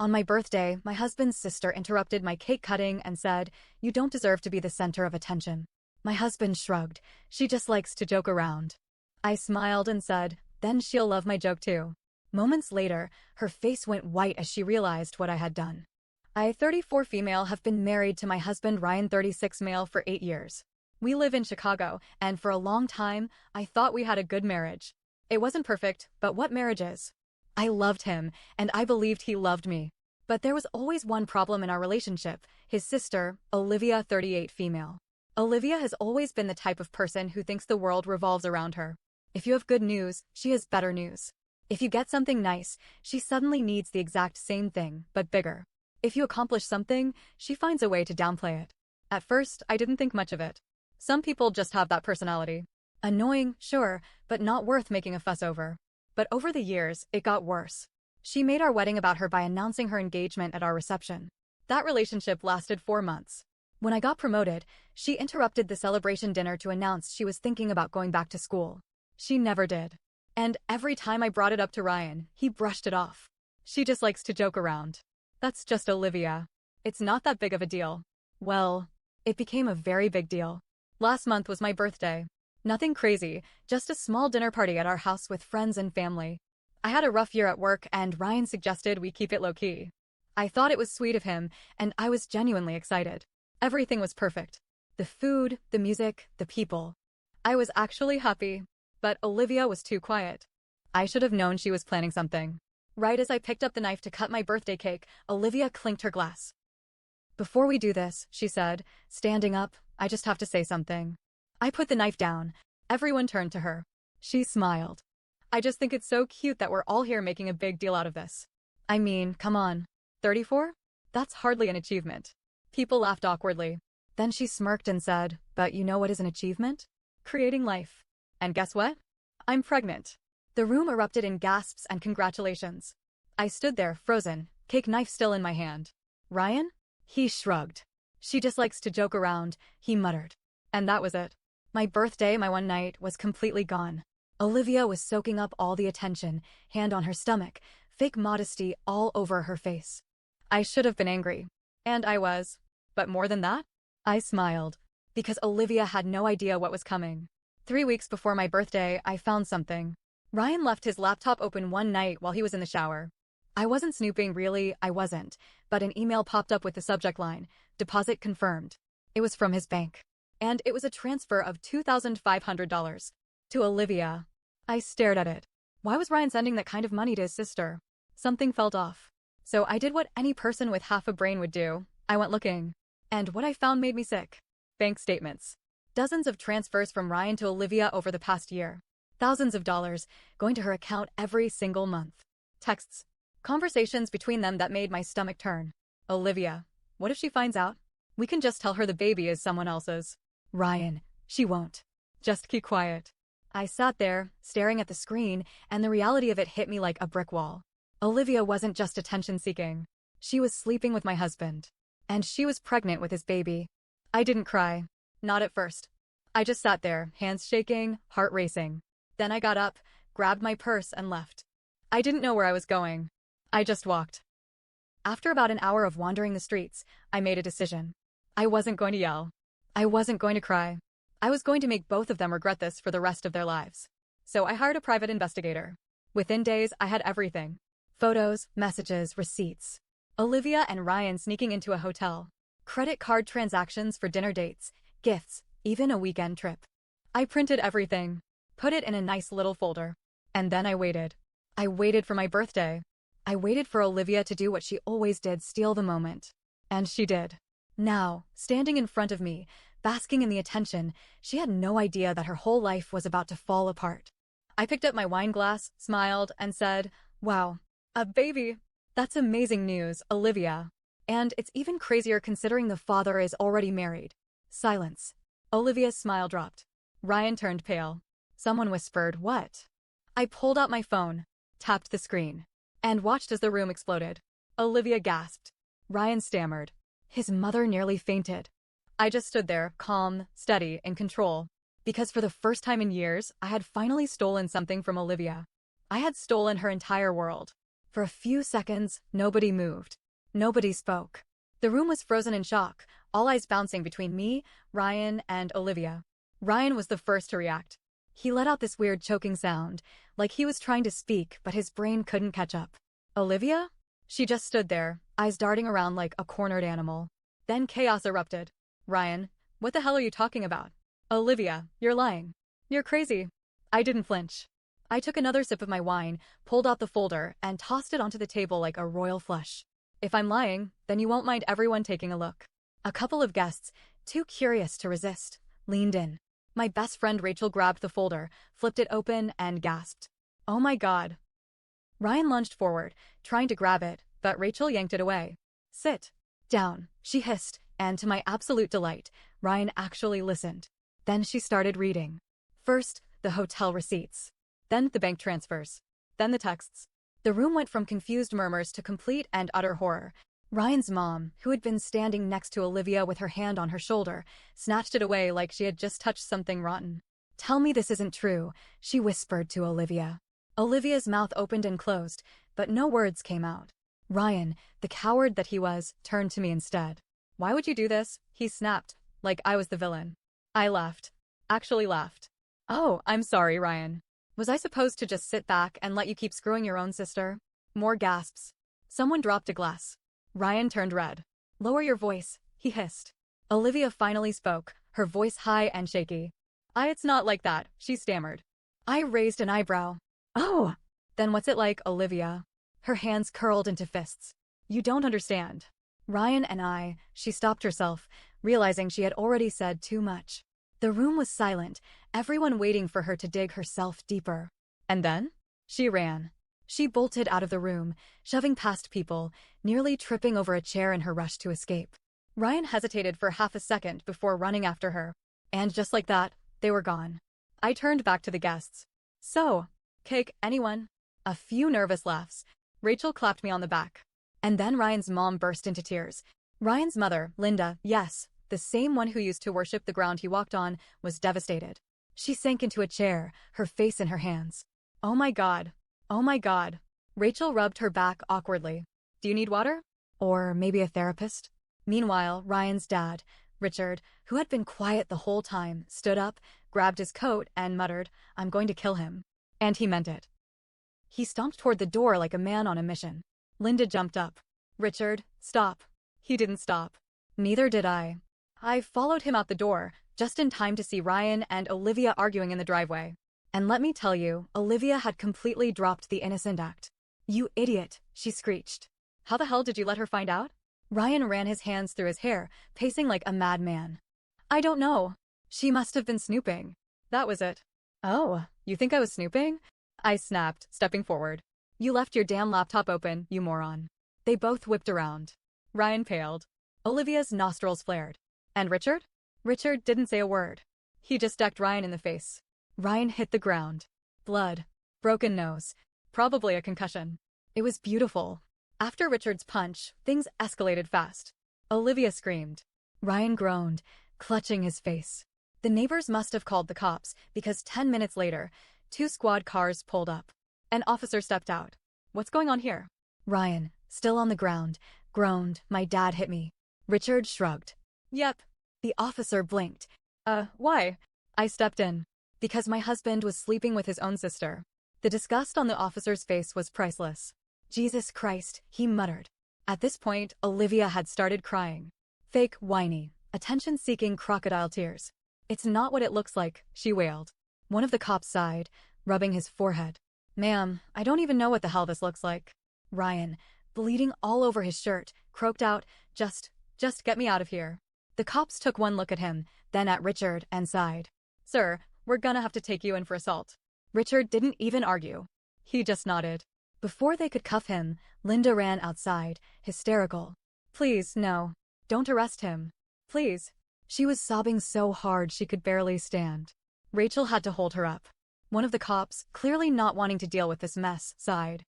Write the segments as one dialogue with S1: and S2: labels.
S1: On my birthday, my husband's sister interrupted my cake cutting and said, "You don't deserve to be the center of attention." My husband shrugged. "She just likes to joke around." I smiled and said, "Then she'll love my joke too." Moments later, her face went white as she realized what I had done. I, 34 female, have been married to my husband Ryan, 36 male, for 8 years. We live in Chicago, and for a long time, I thought we had a good marriage. It wasn't perfect, but what marriage is? I loved him, and I believed he loved me. But there was always one problem in our relationship: his sister, Olivia, 38 female. Olivia has always been the type of person who thinks the world revolves around her. If you have good news, she has better news. If you get something nice, she suddenly needs the exact same thing, but bigger. If you accomplish something, she finds a way to downplay it. At first, I didn't think much of it. Some people just have that personality. Annoying, sure, but not worth making a fuss over. But over the years, it got worse. She made our wedding about her by announcing her engagement at our reception. That relationship lasted 4 months. When I got promoted, she interrupted the celebration dinner to announce she was thinking about going back to school. She never did. And every time I brought it up to Ryan, he brushed it off. "She just likes to joke around. That's just Olivia. It's not that big of a deal." Well, it became a very big deal. Last month was my birthday. Nothing crazy, just a small dinner party at our house with friends and family. I had a rough year at work, and Ryan suggested we keep it low-key. I thought it was sweet of him, and I was genuinely excited. Everything was perfect. The food, the music, the people. I was actually happy. But Olivia was too quiet. I should have known she was planning something. Right as I picked up the knife to cut my birthday cake, Olivia clinked her glass. "Before we do this," she said, standing up, "I just have to say something." I put the knife down. Everyone turned to her. She smiled. "I just think it's so cute that we're all here making a big deal out of this. I mean, come on. 34? That's hardly an achievement." People laughed awkwardly. Then she smirked and said, "But you know what is an achievement? Creating life. And guess what? I'm pregnant." The room erupted in gasps and congratulations. I stood there, frozen, cake knife still in my hand. "Ryan?" He shrugged. "She just likes to joke around," he muttered. And that was it. My birthday, my one night, was completely gone. Olivia was soaking up all the attention, hand on her stomach, fake modesty all over her face. I should have been angry. And I was. But more than that, I smiled. Because Olivia had no idea what was coming. 3 weeks before my birthday, I found something. Ryan left his laptop open one night while he was in the shower. I wasn't snooping, really, I wasn't, but an email popped up with the subject line, "Deposit confirmed." It was from his bank. And it was a transfer of $2,500 to Olivia. I stared at it. Why was Ryan sending that kind of money to his sister? Something felt off. So I did what any person with half a brain would do. I went looking. And what I found made me sick. Bank statements. Dozens of transfers from Ryan to Olivia over the past year. Thousands of dollars going to her account every single month. Texts. Conversations between them that made my stomach turn. Olivia. What if she finds out? We can just tell her the baby is someone else's. Ryan. She won't. Just keep quiet. I sat there, staring at the screen, and the reality of it hit me like a brick wall. Olivia wasn't just attention-seeking. She was sleeping with my husband. And she was pregnant with his baby. I didn't cry. Not at first. I just sat there, hands shaking, heart racing. Then I got up, grabbed my purse, and left. I didn't know where I was going. I just walked. After about an hour of wandering the streets, I made a decision. I wasn't going to yell. I wasn't going to cry. I was going to make both of them regret this for the rest of their lives. So I hired a private investigator. Within days, I had everything. Photos, messages, receipts. Olivia and Ryan sneaking into a hotel. Credit card transactions for dinner dates, gifts, even a weekend trip. I printed everything, put it in a nice little folder. And then I waited. I waited for my birthday. I waited for Olivia to do what she always did, steal the moment. And she did. Now, standing in front of me, basking in the attention, she had no idea that her whole life was about to fall apart. I picked up my wine glass, smiled, and said, "Wow, a baby. That's amazing news, Olivia. And it's even crazier considering the father is already married." Silence. Olivia's smile dropped. Ryan turned pale. Someone whispered, "What?" I pulled out my phone, tapped the screen, and watched as the room exploded. Olivia gasped. Ryan stammered. His mother nearly fainted. I just stood there, calm, steady, in control. Because for the first time in years, I had finally stolen something from Olivia. I had stolen her entire world. For a few seconds, nobody moved. Nobody spoke. The room was frozen in shock, all eyes bouncing between me, Ryan, and Olivia. Ryan was the first to react. He let out this weird choking sound, like he was trying to speak, but his brain couldn't catch up. Olivia? She just stood there, eyes darting around like a cornered animal. Then chaos erupted. Ryan, what the hell are you talking about? Olivia, you're lying. You're crazy. I didn't flinch. I took another sip of my wine, pulled out the folder, and tossed it onto the table like a royal flush. If I'm lying, then you won't mind everyone taking a look. A couple of guests, too curious to resist, leaned in. My best friend Rachel grabbed the folder, flipped it open, and gasped. Oh my God. Ryan lunged forward, trying to grab it, but Rachel yanked it away. Sit down, she hissed, and to my absolute delight, Ryan actually listened. Then she started reading. First, the hotel receipts. Then the bank transfers. Then the texts. The room went from confused murmurs to complete and utter horror. Ryan's mom, who had been standing next to Olivia with her hand on her shoulder, snatched it away like she had just touched something rotten. Tell me this isn't true, she whispered to Olivia. Olivia's mouth opened and closed, but no words came out. Ryan, the coward that he was, turned to me instead. Why would you do this? He snapped, like I was the villain. I laughed. Actually laughed. Oh, I'm sorry, Ryan. Was I supposed to just sit back and let you keep screwing your own sister? More gasps. Someone dropped a glass. Ryan turned red. Lower your voice, he hissed. Olivia finally spoke, her voice high and shaky. It's not like that, she stammered. I raised an eyebrow. Oh! Then what's it like, Olivia? Her hands curled into fists. You don't understand. Ryan and she stopped herself, realizing she had already said too much. The room was silent, everyone waiting for her to dig herself deeper. And then? She ran. She bolted out of the room, shoving past people, nearly tripping over a chair in her rush to escape. Ryan hesitated for half a second before running after her. And just like that, they were gone. I turned back to the guests. So, cake, anyone? A few nervous laughs. Rachel clapped me on the back. And then Ryan's mom burst into tears. Ryan's mother, Linda, yes, the same one who used to worship the ground he walked on, was devastated. She sank into a chair, her face in her hands. Oh my God. Oh my God. Rachel rubbed her back awkwardly. Do you need water? Or maybe a therapist? Meanwhile, Ryan's dad, Richard, who had been quiet the whole time, stood up, grabbed his coat, and muttered, I'm going to kill him. And he meant it. He stomped toward the door like a man on a mission. Linda jumped up. Richard, stop. He didn't stop. Neither did I. I followed him out the door, just in time to see Ryan and Olivia arguing in the driveway. And let me tell you, Olivia had completely dropped the innocent act. You idiot, she screeched. How the hell did you let her find out? Ryan ran his hands through his hair, pacing like a madman. I don't know. She must have been snooping. That was it. Oh, you think I was snooping? I snapped, stepping forward. You left your damn laptop open, you moron. They both whipped around. Ryan paled. Olivia's nostrils flared. And Richard? Richard didn't say a word. He just decked Ryan in the face. Ryan hit the ground. Blood. Broken nose. Probably a concussion. It was beautiful. After Richard's punch, things escalated fast. Olivia screamed. Ryan groaned, clutching his face. The neighbors must have called the cops, because 10 minutes later, 2 squad cars pulled up. An officer stepped out. What's going on here? Ryan, still on the ground, groaned, my dad hit me. Richard shrugged. Yep. The officer blinked. Why? I stepped in. Because my husband was sleeping with his own sister. The disgust on the officer's face was priceless. Jesus Christ, he muttered. At this point, Olivia had started crying. Fake, whiny, attention-seeking crocodile tears. It's not what it looks like, she wailed. One of the cops sighed, rubbing his forehead. Ma'am, I don't even know what the hell this looks like. Ryan, bleeding all over his shirt, croaked out, just get me out of here. The cops took one look at him, then at Richard, and sighed. Sir, we're gonna have to take you in for assault. Richard didn't even argue. He just nodded. Before they could cuff him, Linda ran outside, hysterical. Please, no. Don't arrest him. Please. She was sobbing so hard she could barely stand. Rachel had to hold her up. One of the cops, clearly not wanting to deal with this mess, sighed.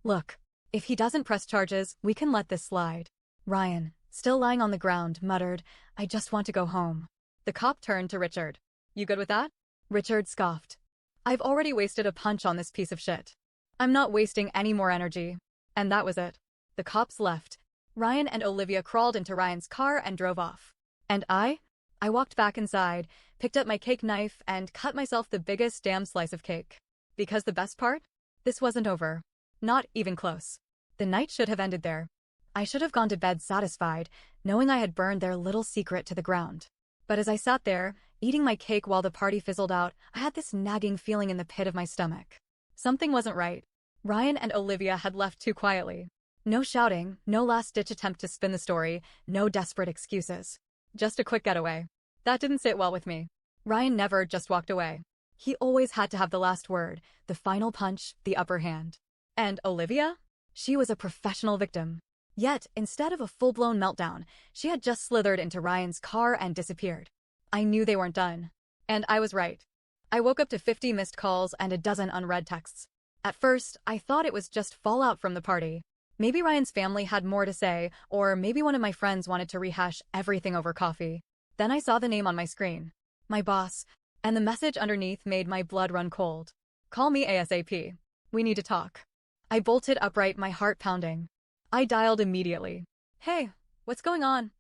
S1: Look, if he doesn't press charges, we can let this slide. Ryan, still lying on the ground, muttered, I just want to go home. The cop turned to Richard. You good with that? Richard scoffed. I've already wasted a punch on this piece of shit. I'm not wasting any more energy. And that was it. The cops left. Ryan and Olivia crawled into Ryan's car and drove off. And I walked back inside, picked up my cake knife, and cut myself the biggest damn slice of cake. Because the best part? This wasn't over. Not even close. The night should have ended there. I should have gone to bed satisfied, knowing I had burned their little secret to the ground. But as I sat there, eating my cake while the party fizzled out, I had this nagging feeling in the pit of my stomach. Something wasn't right. Ryan and Olivia had left too quietly. No shouting, no last-ditch attempt to spin the story, no desperate excuses. Just a quick getaway. That didn't sit well with me. Ryan never just walked away. He always had to have the last word, the final punch, the upper hand. And Olivia? She was a professional victim. Yet, instead of a full-blown meltdown, she had just slithered into Ryan's car and disappeared. I knew they weren't done. And I was right. I woke up to 50 missed calls and a dozen unread texts. At first, I thought it was just fallout from the party. Maybe Ryan's family had more to say, or maybe one of my friends wanted to rehash everything over coffee. Then I saw the name on my screen. My boss. And the message underneath made my blood run cold. Call me ASAP. We need to talk. I bolted upright, my heart pounding. I dialed immediately. Hey, what's going on?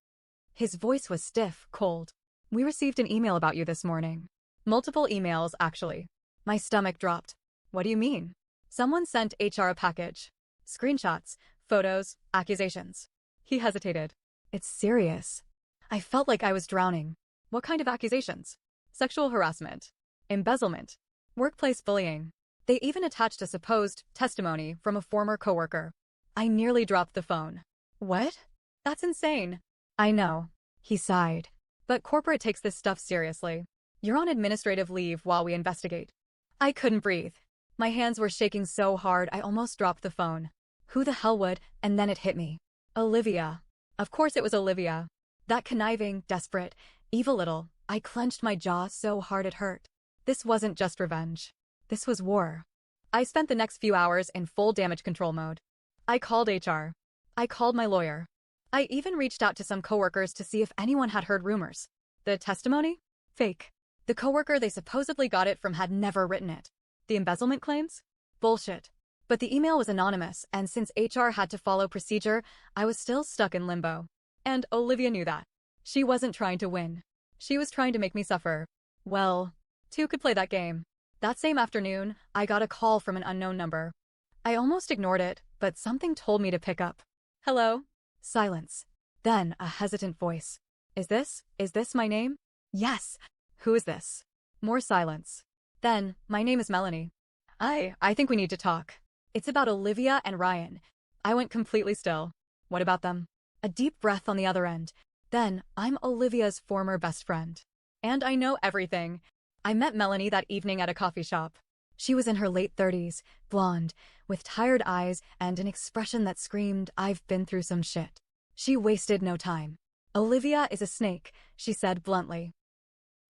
S1: His voice was stiff, cold. We received an email about you this morning. Multiple emails, actually. My stomach dropped. What do you mean? Someone sent HR a package. Screenshots, photos, accusations. He hesitated. It's serious. I felt like I was drowning. What kind of accusations? Sexual harassment, embezzlement, workplace bullying. They even attached a supposed testimony from a former coworker. I nearly dropped the phone. What? That's insane. I know. He sighed. But corporate takes this stuff seriously. You're on administrative leave while we investigate. I couldn't breathe. My hands were shaking so hard I almost dropped the phone. Who the hell would? And then it hit me. Olivia. Of course it was Olivia. That conniving, desperate, evil little. I clenched my jaw so hard it hurt. This wasn't just revenge. This was war. I spent the next few hours in full damage control mode. I called HR. I called my lawyer. I even reached out to some coworkers to see if anyone had heard rumors. The testimony? Fake. The coworker they supposedly got it from had never written it. The embezzlement claims? Bullshit. But the email was anonymous, and since HR had to follow procedure, I was still stuck in limbo. And Olivia knew that. She wasn't trying to win. She was trying to make me suffer. Well, two could play that game. That same afternoon, I got a call from an unknown number. I almost ignored it, but something told me to pick up. Hello? Silence. Then a hesitant voice. Is this my name? Yes. Who is this? More silence. Then, my name is Melanie. I think we need to talk. It's about Olivia and Ryan. I went completely still. What about them? A deep breath on the other end. Then, I'm Olivia's former best friend. And I know everything. I met Melanie that evening at a coffee shop. She was in her late 30s, blonde, with tired eyes and an expression that screamed, I've been through some shit. She wasted no time. Olivia is a snake, she said bluntly.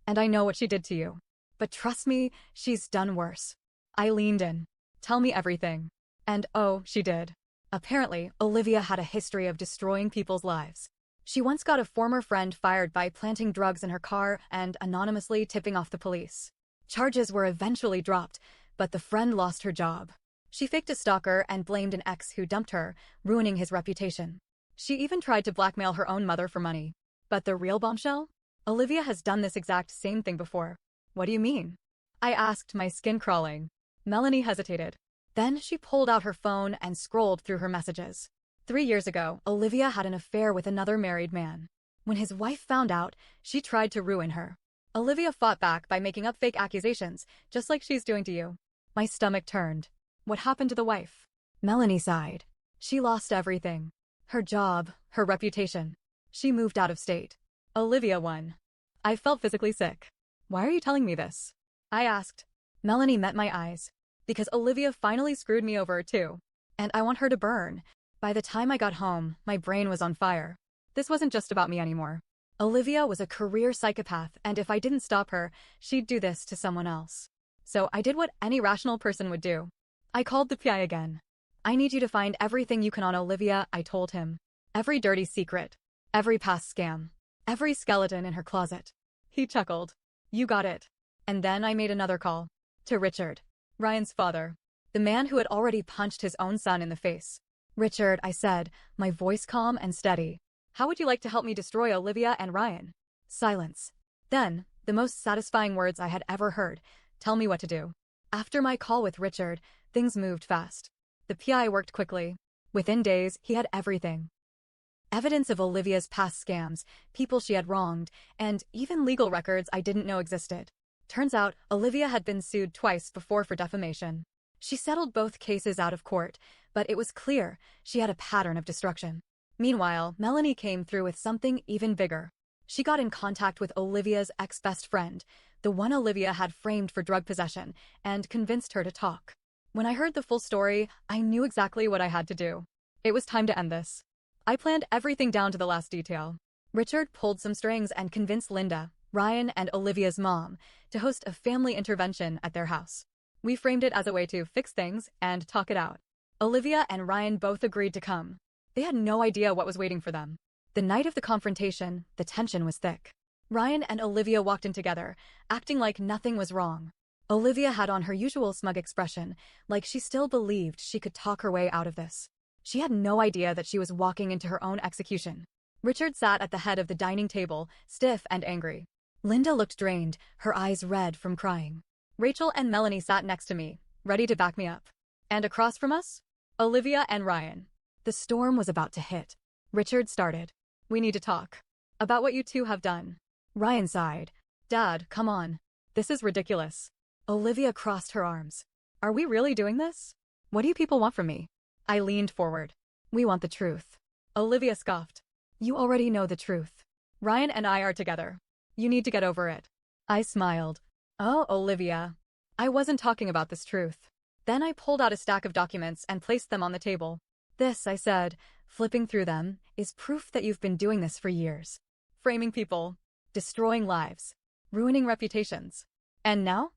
S1: And I know what she did to you. But trust me, she's done worse. I leaned in. Tell me everything. And oh, she did. Apparently, Olivia had a history of destroying people's lives. She once got a former friend fired by planting drugs in her car and anonymously tipping off the police. Charges were eventually dropped, but the friend lost her job. She faked a stalker and blamed an ex who dumped her, ruining his reputation. She even tried to blackmail her own mother for money. But the real bombshell? Olivia has done this exact same thing before. What do you mean? I asked, my skin crawling. Melanie hesitated. Then she pulled out her phone and scrolled through her messages. 3 years ago, Olivia had an affair with another married man. When his wife found out, she tried to ruin her. Olivia fought back by making up fake accusations, just like she's doing to you. My stomach turned. What happened to the wife? Melanie sighed. She lost everything. Her job, her reputation. She moved out of state. Olivia won. I felt physically sick. Why are you telling me this? I asked. Melanie met my eyes. Because Olivia finally screwed me over, too. And I want her to burn. By the time I got home, my brain was on fire. This wasn't just about me anymore. Olivia was a career psychopath, and if I didn't stop her, she'd do this to someone else. So I did what any rational person would do. I called the PI again. I need you to find everything you can on Olivia, I told him. Every dirty secret. Every past scam. Every skeleton in her closet. He chuckled. You got it. And then I made another call. To Richard. Ryan's father. the man who had already punched his own son in the face. Richard, I said, my voice calm and steady. How would you like to help me destroy Olivia and Ryan? Silence. Then, the most satisfying words I had ever heard. Tell me what to do. After my call with Richard, things moved fast. The PI worked quickly. Within days, he had everything. Evidence of Olivia's past scams, people she had wronged, and even legal records I didn't know existed. Turns out, Olivia had been sued twice before for defamation. She settled both cases out of court, but it was clear she had a pattern of destruction. Meanwhile, Melanie came through with something even bigger. She got in contact with Olivia's ex-best friend, the one Olivia had framed for drug possession, and convinced her to talk. When I heard the full story, I knew exactly what I had to do. It was time to end this. I planned everything down to the last detail. Richard pulled some strings and convinced Linda, Ryan, and Olivia's mom to host a family intervention at their house. We framed it as a way to fix things and talk it out. Olivia and Ryan both agreed to come. They had no idea what was waiting for them. The night of the confrontation, the tension was thick. Ryan and Olivia walked in together, acting like nothing was wrong. Olivia had on her usual smug expression, like she still believed she could talk her way out of this. She had no idea that she was walking into her own execution. Richard sat at the head of the dining table, stiff and angry. Linda looked drained, her eyes red from crying. Rachel and Melanie sat next to me, ready to back me up. And across from us? Olivia and Ryan. The storm was about to hit. Richard started. We need to talk. About what you two have done. Ryan sighed. Dad, come on. This is ridiculous. Olivia crossed her arms. Are we really doing this? What do you people want from me? I leaned forward. We want the truth. Olivia scoffed. You already know the truth. Ryan and I are together. You need to get over it. I smiled. Oh, Olivia. I wasn't talking about this truth. Then I pulled out a stack of documents and placed them on the table. This, I said, flipping through them, is proof that you've been doing this for years. Framing people, destroying lives, ruining reputations. And now?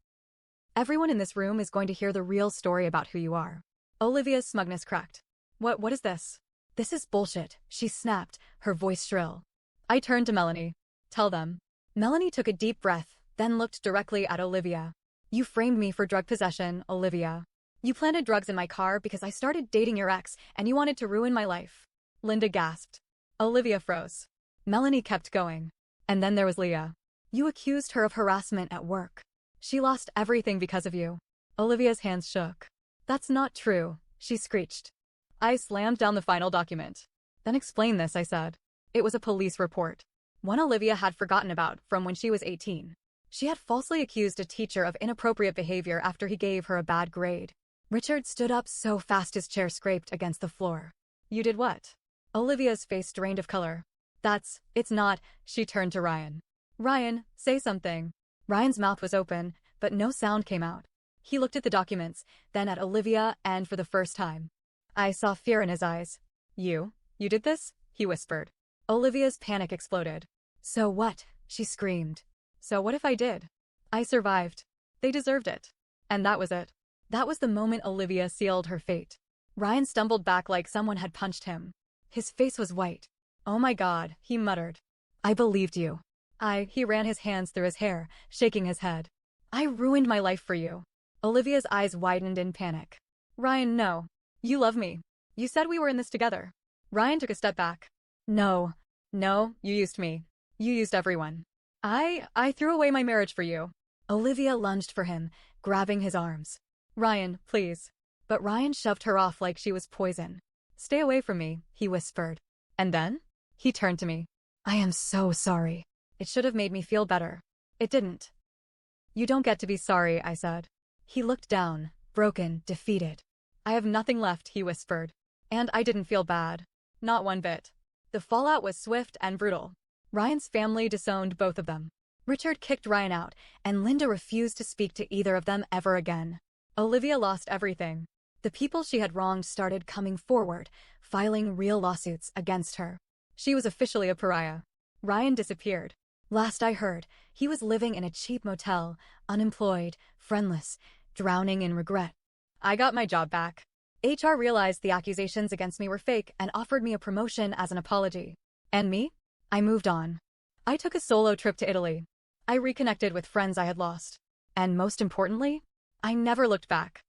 S1: Everyone in this room is going to hear the real story about who you are. Olivia's smugness cracked. What is this? This is bullshit, she snapped, her voice shrill. I turned to Melanie. Tell them. Melanie took a deep breath, then looked directly at Olivia. You framed me for drug possession, Olivia. You planted drugs in my car because I started dating your ex and you wanted to ruin my life. Linda gasped. Olivia froze. Melanie kept going. And then there was Leah. You accused her of harassment at work. She lost everything because of you. Olivia's hands shook. That's not true, she screeched. I slammed down the final document. Then explain this, I said. It was a police report. One Olivia had forgotten about from when she was 18. She had falsely accused a teacher of inappropriate behavior after he gave her a bad grade. Richard stood up so fast his chair scraped against the floor. You did what? Olivia's face drained of color. It's not, she turned to Ryan. Ryan, say something. Ryan's mouth was open, but no sound came out. He looked at the documents, then at Olivia, and for the first time. I saw fear in his eyes. You did this? He whispered. Olivia's panic exploded. So what? She screamed. So what if I did? I survived. They deserved it. And that was it. That was the moment Olivia sealed her fate. Ryan stumbled back like someone had punched him. His face was white. Oh my God, he muttered. I believed you. He ran his hands through his hair, shaking his head. I ruined my life for you. Olivia's eyes widened in panic. Ryan, no. You love me. You said we were in this together. Ryan took a step back. No, you used me. You used everyone. I threw away my marriage for you. Olivia lunged for him, grabbing his arms. Ryan, please. But Ryan shoved her off like she was poison. Stay away from me, he whispered. And then? He turned to me. I am so sorry. It should have made me feel better. It didn't. You don't get to be sorry, I said. He looked down, broken, defeated. I have nothing left, he whispered. And I didn't feel bad. Not one bit. The fallout was swift and brutal. Ryan's family disowned both of them. Richard kicked Ryan out, and Linda refused to speak to either of them ever again. Olivia lost everything. The people she had wronged started coming forward, filing real lawsuits against her. She was officially a pariah. Ryan disappeared. Last I heard, he was living in a cheap motel, unemployed, friendless, drowning in regret. I got my job back. HR realized the accusations against me were fake and offered me a promotion as an apology. And me? I moved on. I took a solo trip to Italy. I reconnected with friends I had lost. And most importantly, I never looked back.